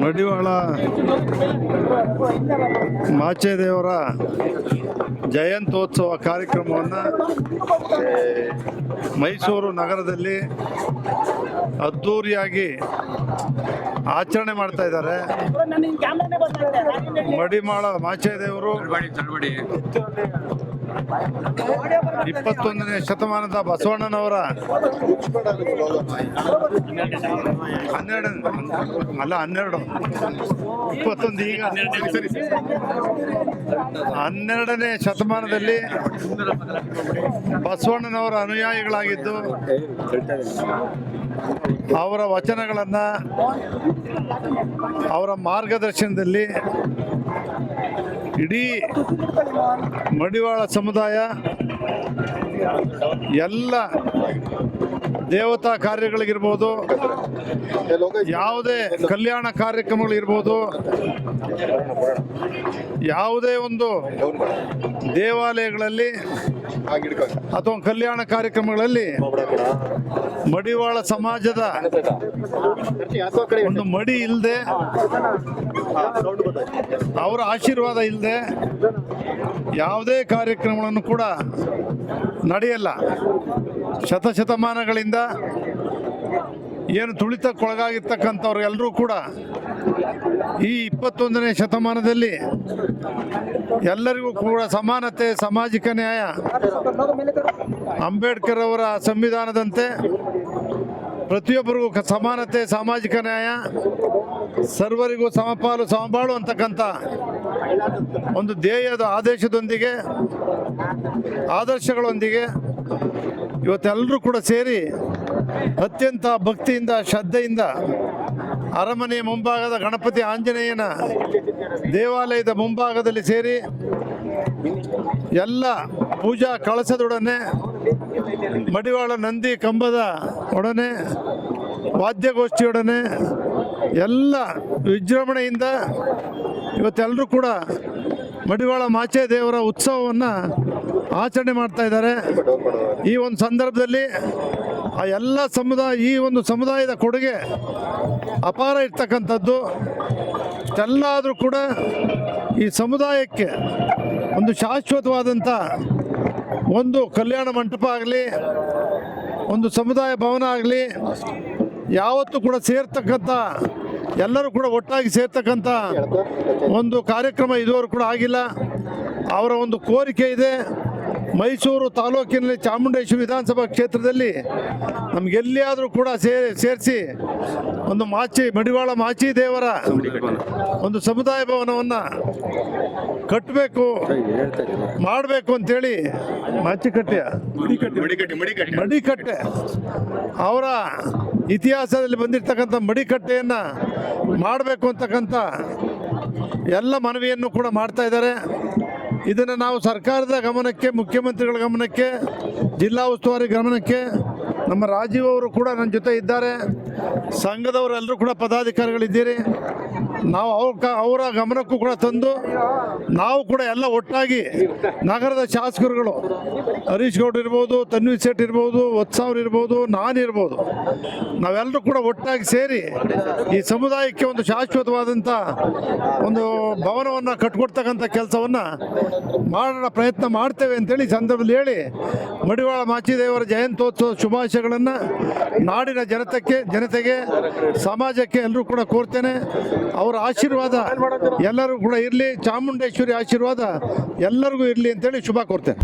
ಮಡಿವಾಳ ಮಾಚೇದೇವರ ಜಯಂತ್ಯೋತ್ಸವ ಕಾರ್ಯಕ್ರಮವನ್ನು ಮೈಸೂರು ನಗರದಲ್ಲಿ ಅದ್ಧೂರಿಯಾಗಿ ಆಚರಣೆ ಮಾಡ್ತಾ ಇದ್ದಾರೆ. ಮಡಿವಾಳ ಮಾಚೇದೇವರು 21ನೇ ಶತಮಾನದ ಬಸವಣ್ಣನವರ 12ನೇ ಶತಮಾನದಲ್ಲಿ ಬಸವಣ್ಣನವರ ಅನುಯಾಯಿಗಳಾಗಿದ್ದು ಅವರ ವಚನಗಳನ್ನು ಅವರ ಮಾರ್ಗದರ್ಶನದಲ್ಲಿ ಇಡೀ ಮಡಿವಾಳ ಸಮುದಾಯ ಎಲ್ಲ ದೇವತಾ ಕಾರ್ಯಗಳಿಗಿರ್ಬೋದು, ಯಾವುದೇ ಕಲ್ಯಾಣ ಕಾರ್ಯಕ್ರಮಗಳಿರ್ಬೋದು, ಯಾವುದೇ ಒಂದು ದೇವಾಲಯಗಳಲ್ಲಿ ಅಥವಾ ಕಲ್ಯಾಣ ಕಾರ್ಯಕ್ರಮಗಳಲ್ಲಿ ಮಡಿವಾಳ ಸಮಾಜದ ಒಂದು ಮಡಿ ಇಲ್ಲದೆ, ಅವರ ಆಶೀರ್ವಾದ ಇಲ್ಲದೆ ಯಾವುದೇ ಕಾರ್ಯಕ್ರಮಗಳನ್ನು ಕೂಡ ನಡೆಯಲ್ಲ. ಶತಶತಮಾನಗಳಿಂದ ಏನು ತುಳಿತಕ್ಕೊಳಗಾಗಿರ್ತಕ್ಕಂಥವ್ರು ಎಲ್ಲರೂ ಕೂಡ ಈ 21ನೇ ಶತಮಾನದಲ್ಲಿ ಎಲ್ಲರಿಗೂ ಕೂಡ ಸಮಾನತೆ, ಸಾಮಾಜಿಕ ನ್ಯಾಯ, ಅಂಬೇಡ್ಕರ್ ಅವರ ಸಂವಿಧಾನದಂತೆ ಪ್ರತಿಯೊಬ್ಬರಿಗೂ ಸಮಾನತೆ, ಸಾಮಾಜಿಕ ನ್ಯಾಯ, ಸರ್ವರಿಗೂ ಸಮಪಾಲು ಸಮಬಾಳು ಅಂತಕ್ಕಂಥ ಒಂದು ಧ್ಯೇಯದ ಆದೇಶದೊಂದಿಗೆ, ಆದರ್ಶಗಳೊಂದಿಗೆ ಇವತ್ತೆಲ್ಲರೂ ಕೂಡ ಸೇರಿ ಅತ್ಯಂತ ಭಕ್ತಿಯಿಂದ, ಶ್ರದ್ಧೆಯಿಂದ ಅರಮನೆಯ ಮುಂಭಾಗದ ಗಣಪತಿ ಆಂಜನೇಯನ ದೇವಾಲಯದ ಮುಂಭಾಗದಲ್ಲಿ ಸೇರಿ ಎಲ್ಲ ಪೂಜಾ ಕಳಸದೊಡನೆ, ಮಡಿವಾಳ ನಂದಿ ಕಂಬದ ಒಡನೆ, ವಾದ್ಯಗೋಷ್ಠಿಯೊಡನೆ ಎಲ್ಲ ವಿಜೃಂಭಣೆಯಿಂದ ಇವತ್ತೆಲ್ಲರೂ ಕೂಡ ಮಡಿವಾಳ ಮಾಚೇದೇವರ ಉತ್ಸವವನ್ನು ಆಚರಣೆ ಮಾಡ್ತಾ ಇದ್ದಾರೆ. ಈ ಒಂದು ಸಂದರ್ಭದಲ್ಲಿ ಆ ಎಲ್ಲ ಈ ಒಂದು ಸಮುದಾಯದ ಕೊಡುಗೆ ಅಪಾರ ಇರ್ತಕ್ಕಂಥದ್ದು. ಎಲ್ಲಾದರೂ ಕೂಡ ಈ ಸಮುದಾಯಕ್ಕೆ ಒಂದು ಶಾಶ್ವತವಾದಂಥ ಒಂದು ಕಲ್ಯಾಣ ಮಂಟಪ ಆಗಲಿ, ಒಂದು ಸಮುದಾಯ ಭವನ ಆಗಲಿ, ಯಾವತ್ತೂ ಕೂಡ ಸೇರ್ತಕ್ಕಂಥ, ಎಲ್ಲರೂ ಕೂಡ ಒಟ್ಟಾಗಿ ಸೇರ್ತಕ್ಕಂಥ ಒಂದು ಕಾರ್ಯಕ್ರಮ ಇದುವರೆಗೂ ಕೂಡ ಆಗಿಲ್ಲ. ಅವರ ಒಂದು ಕೋರಿಕೆ ಇದೆ. ಮೈಸೂರು ತಾಲೂಕಿನಲ್ಲಿ ಚಾಮುಂಡೇಶ್ವರಿ ವಿಧಾನಸಭಾ ಕ್ಷೇತ್ರದಲ್ಲಿ ನಮಗೆಲ್ಲಿಯಾದರೂ ಕೂಡ ಸೇರಿಸಿ ಒಂದು ಮಡಿವಾಳ ಮಾಚೇದೇವರ ಒಂದು ಸಮುದಾಯ ಭವನವನ್ನು ಕಟ್ಟಬೇಕು, ಮಾಡಬೇಕು ಅಂತೇಳಿ ಮಡಿಕಟ್ಟೆ ಅವರ ಇತಿಹಾಸದಲ್ಲಿ ಬಂದಿರತಕ್ಕಂಥ ಮಡಿಕಟ್ಟೆಯನ್ನು ಮಾಡಬೇಕು ಅಂತಕ್ಕಂಥ ಎಲ್ಲ ಮನವಿಯನ್ನು ಕೂಡ ಮಾಡ್ತಾ ಇದ್ದಾರೆ. ಇದನ್ನು ನಾವು ಸರ್ಕಾರದ ಗಮನಕ್ಕೆ, ಮುಖ್ಯಮಂತ್ರಿಗಳ ಗಮನಕ್ಕೆ, ಜಿಲ್ಲಾ ಉಸ್ತುವಾರಿ ಗಮನಕ್ಕೆ, ನಮ್ಮ ರಾಜೀವ್ ಅವರು ಕೂಡ ನನ್ನ ಜೊತೆ ಇದ್ದಾರೆ, ಸಂಘದವರೆಲ್ಲರೂ ಕೂಡ ಪದಾಧಿಕಾರಿಗಳಿದ್ದೀರಿ, ನಾವು ಅವರ ಗಮನಕ್ಕೂ ಕೂಡ ತಂದು ನಾವು ಕೂಡ ಎಲ್ಲ ಒಟ್ಟಾಗಿ ನಗರದ ಶಾಸಕರುಗಳು ಹರೀಶ್ ಗೌಡ್ರು ಇರ್ಬೋದು, ತನ್ವೀರ್ ಸೇಠ್ ಇರ್ಬೋದು, ವತ್ಸಾವ್ರು ಇರ್ಬೋದು, ನಾನಿರ್ಬೋದು, ನಾವೆಲ್ಲರೂ ಕೂಡ ಒಟ್ಟಾಗಿ ಸೇರಿ ಈ ಸಮುದಾಯಕ್ಕೆ ಒಂದು ಶಾಶ್ವತವಾದಂಥ ಒಂದು ಭವನವನ್ನು ಕಟ್ಕೊಡ್ತಕ್ಕಂಥ ಕೆಲಸವನ್ನು ಮಾಡೋಣ, ಪ್ರಯತ್ನ ಮಾಡ್ತೇವೆ ಅಂತೇಳಿ ಸಂದರ್ಭದಲ್ಲಿ ಹೇಳಿ ಮಡಿವಾಳ ಮಾಚೇದೇವರ ಜಯಂತ್ಯೋತ್ಸವ ಶುಭಾಶಯಗಳನ್ನು ನಾಡಿನ ಜನತೆಗೆ, ಸಮಾಜಕ್ಕೆ ಎಲ್ಲರೂ ಕೂಡ ಕೋರ್ತೇನೆ. ಅವರ ಆಶೀರ್ವಾದ ಎಲ್ಲರೂ ಕೂಡ ಇರಲಿ, ಚಾಮುಂಡೇಶ್ವರಿ ಆಶೀರ್ವಾದ ಎಲ್ಲರಿಗೂ ಇರಲಿ ಅಂತೇಳಿ ಶುಭ ಕೋರ್ತೇನೆ.